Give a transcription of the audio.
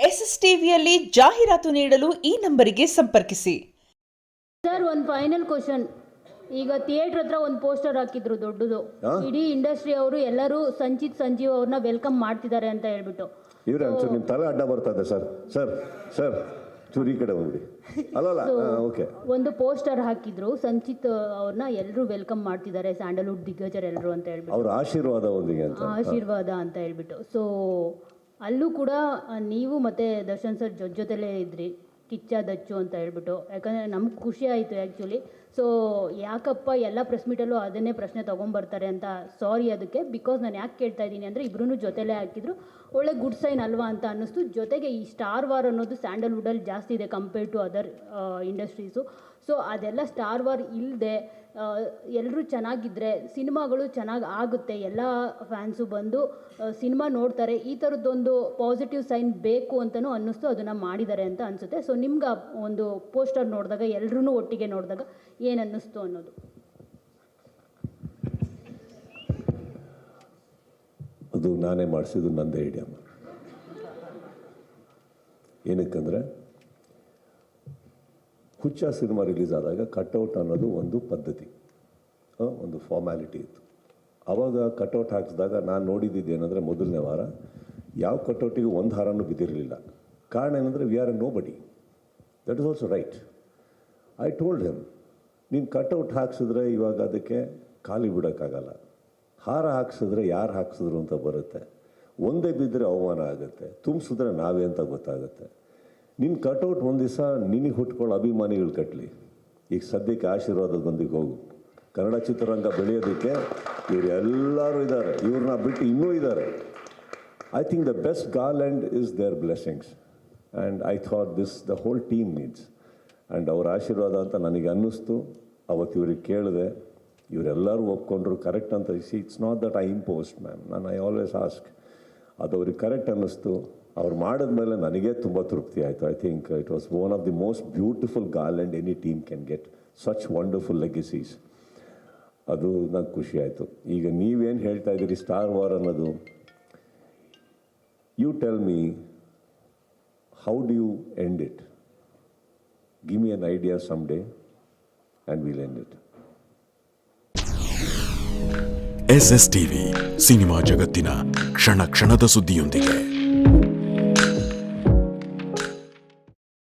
SSTVಯಲ್ಲಿ ಜಾಹೀರಾತು ನೀಡಲು ಈ ನಂಬರಿಗೆ ಸಂಪರ್ಕಿಸಿ. ಸರ್, ಒಂದು ಫೈನಲ್ ಕ್ವಶನ್. ಈಗ ಥಿಯೇಟರ್ ಹತ್ರ ಒಂದು ಪೋಸ್ಟರ್ ಹಾಕಿದ್ರು ದೊಡ್ಡದು. ಇಡೀ ಇಂಡಸ್ಟ್ರಿ ಅವರು ಎಲ್ಲರೂ ಸಂಜೀವ್ ಅವ್ರನ್ನ ವೆಲ್ಕಮ್ ಮಾಡ್ತಿದ್ದಾರೆ ಅಂತ ಹೇಳ್ಬಿಟ್ಟು. ಇವ್ರೆ ಒಂಚೂರು ನಿಮ್ಮ ತಲೆ ಅಡ್ಡ ಬರ್ತದೆ ಸರ್. ಸರ್ ಸರ್ ಚೂರಿ ಕಡೆ ಹೋಗ್ಬಿಡಿ. ಅಲ್ಲ ಓಕೆ. ಒಂದು ಪೋಸ್ಟರ್ ಹಾಕಿದ್ರು, ಸಂಚಿತ್ ಅವ್ರನ್ನ ಎಲ್ಲರೂ ವೆಲ್ಕಮ್ ಮಾಡ್ತಿದ್ದಾರೆ, ಸ್ಯಾಂಡಲ್ವುಡ್ ದಿಗ್ಗಜರು ಎಲ್ಲರೂ ಅಂತ ಹೇಳ್ಬಿಟ್ಟು. ಅವ್ರ ಆಶೀರ್ವಾದ ಒಂದಿಗೆ ಅಂತ ಆಶೀರ್ವಾದ ಅಂತ ಹೇಳ್ಬಿಟ್ಟು. ಸೊ ಅಲ್ಲೂ ಕೂಡ ನೀವು ಮತ್ತೆ ದರ್ಶನ್ ಸರ್ ಜೊತೆಲೇ ಇದ್ರಿ, ಕಿಚ್ಚ ದಚ್ಚು ಅಂತ ಹೇಳ್ಬಿಟ್ಟು. ಯಾಕಂದರೆ ನಮ್ಗೆ ಖುಷಿ ಆಯಿತು ಆ್ಯಕ್ಚುಲಿ. ಸೊ ಯಾಕಪ್ಪ ಎಲ್ಲ ಪ್ರೆಸ್ ಮೀಟಲ್ಲೂ ಅದನ್ನೇ ಪ್ರಶ್ನೆ ತೊಗೊಂಬರ್ತಾರೆ ಅಂತ. ಸಾರಿ ಅದಕ್ಕೆ. ಬಿಕಾಸ್ ನಾನು ಯಾಕೆ ಕೇಳ್ತಾ ಇದ್ದೀನಿ ಅಂದರೆ ಇಬ್ಬರೂ ಜೊತೆಲೇ ಹಾಕಿದ್ರು, ಒಳ್ಳೆ ಗುಡ್ ಸೈನ್ ಅಲ್ವಾ ಅಂತ ಅನ್ನಿಸ್ತು. ಜೊತೆಗೆ ಈ ಸ್ಟಾರ್ ವಾರ್ ಅನ್ನೋದು ಸ್ಯಾಂಡಲ್ವುಡಲ್ಲಿ ಜಾಸ್ತಿ ಇದೆ compared to other industries. So ಅದೆಲ್ಲ ಸ್ಟಾರ್ ವಾರ್ ಇಲ್ಲದೆ ಎಲ್ಲರೂ ಚೆನ್ನಾಗಿದ್ದರೆ ಸಿನಿಮಾಗಳು ಚೆನ್ನಾಗಿ ಆಗುತ್ತೆ, ಎಲ್ಲ ಫ್ಯಾನ್ಸು ಬಂದು ಸಿನಿಮಾ ನೋಡ್ತಾರೆ. ಈ ಥರದ್ದೊಂದು ಪಾಸಿಟಿವ್ ಸೈನ್ ಬೇಕು ಅಂತಲೂ ಅನ್ನಿಸ್ತು. ಅದನ್ನು ಮಾಡಿದ್ದಾರೆ ಅಂತ ಅನಿಸುತ್ತೆ. ಸೊ ನಿಮ್ಗೆ ಒಂದು ಪೋಸ್ಟರ್ ನೋಡಿದಾಗ ಎಲ್ಲರೂ ಒಟ್ಟಿಗೆ ನೋಡಿದಾಗ ಏನು ಅನ್ನಿಸ್ತು ಅನ್ನೋದು? ಅದು ನಾನೇ ಮಾಡಿಸಿದ್ದು, ನಂದೇ ಐಡಿಯಾ. ಏನಕ್ಕಂದರೆ ಹುಚ್ಚ ಸಿನಿಮಾ ರಿಲೀಸ್ ಆದಾಗ ಕಟ್ಔಟ್ ಅನ್ನೋದು ಒಂದು ಪದ್ಧತಿ, ಒಂದು ಫಾರ್ಮ್ಯಾಲಿಟಿ ಇತ್ತು. ಆವಾಗ ಕಟ್ಔಟ್ ಹಾಕಿಸಿದಾಗ ನಾನು ನೋಡಿದ್ದು ಏನಂದರೆ ಮೊದಲನೇ ವಾರ ಯಾವ ಕಟ್ಔಟಿಗೂ ಒಂದು ಹಾರನೂ ಬಿದ್ದಿರಲಿಲ್ಲ. ಕಾರಣ ಏನಂದರೆ ವಿ ಆರ್ ಎ ನೋ ಬಡಿ. That is also right. I told him, ನೀನು ಕಟ್ಔಟ್ ಹಾಕ್ಸಿದ್ರೆ ಇವಾಗ ಅದಕ್ಕೆ ಖಾಲಿ ಬಿಡೋಕ್ಕಾಗಲ್ಲ. ಹಾರ ಹಾಕ್ಸಿದ್ರೆ ಯಾರು ಹಾಕ್ಸಿದ್ರು ಅಂತ ಬರುತ್ತೆ. ಒಂದೇ ಬಿದ್ದರೆ ಅವಮಾನ ಆಗುತ್ತೆ, ತುಂಬಿಸಿದ್ರೆ ನಾವೇ ಅಂತ ಗೊತ್ತಾಗುತ್ತೆ. ನಿನ್ನ ಕಟ್ಔಟ್ ಒಂದು ದಿವಸ ನಿನಗೆ ಹುಟ್ಕೊಳ್ಳೋ ಅಭಿಮಾನಿಗಳು ಕಟ್ಟಲಿ. ಈಗ ಸದ್ಯಕ್ಕೆ ಆಶೀರ್ವಾದದೊಂದಿಗೆ ಹೋಗು. ಕನ್ನಡ ಚಿತ್ರರಂಗ ಬೆಳೆಯೋದಕ್ಕೆ ಇವರೆಲ್ಲರೂ ಇದ್ದಾರೆ, ಇವ್ರನ್ನ ಬಿಟ್ಟು ಇನ್ನೂ ಇದ್ದಾರೆ. I think the best garland is their blessings and I thought this the whole team needs. And ಅವ್ರ ಆಶೀರ್ವಾದ ಅಂತ ನನಗೆ ಅನ್ನಿಸ್ತು. ಅವತ್ತು ಇವ್ರಿಗೆ ಕೇಳಿದೆ, ಇವರೆಲ್ಲರೂ ಒಪ್ಕೊಂಡ್ರು ಕರೆಕ್ಟ್ ಅಂತ. It's not that I imposed ma'am, ನಾನು ಐ ಆಲ್ವೇಸ್ ಆಸ್ಕ್. ಅದು ಅವ್ರಿಗೆ ಕರೆಕ್ಟ್ ಅನ್ನಿಸ್ತು. ಅವ್ರು ಮಾಡಿದ್ಮೇಲೆ ನನಗೆ ತುಂಬ ತೃಪ್ತಿ ಆಯಿತು. I think it was one of the most beautiful garland any team can get, such wonderful legacies. ಅದು ನಂಗೆ ಖುಷಿ ಆಯಿತು. ಈಗ ನೀವೇನು ಹೇಳ್ತಾ ಇದ್ದೀರಿ ಸ್ಟಾರ್ ವಾರ್ ಅನ್ನೋದು, you tell me, how do you end it? Give me an idea some day and will end it. SSTV cinema ಜಗತ್ತಿನ ಕ್ಷಣ ಕ್ಷಣದ ಸುದ್ದಿಯೊಂದಿಗೆ.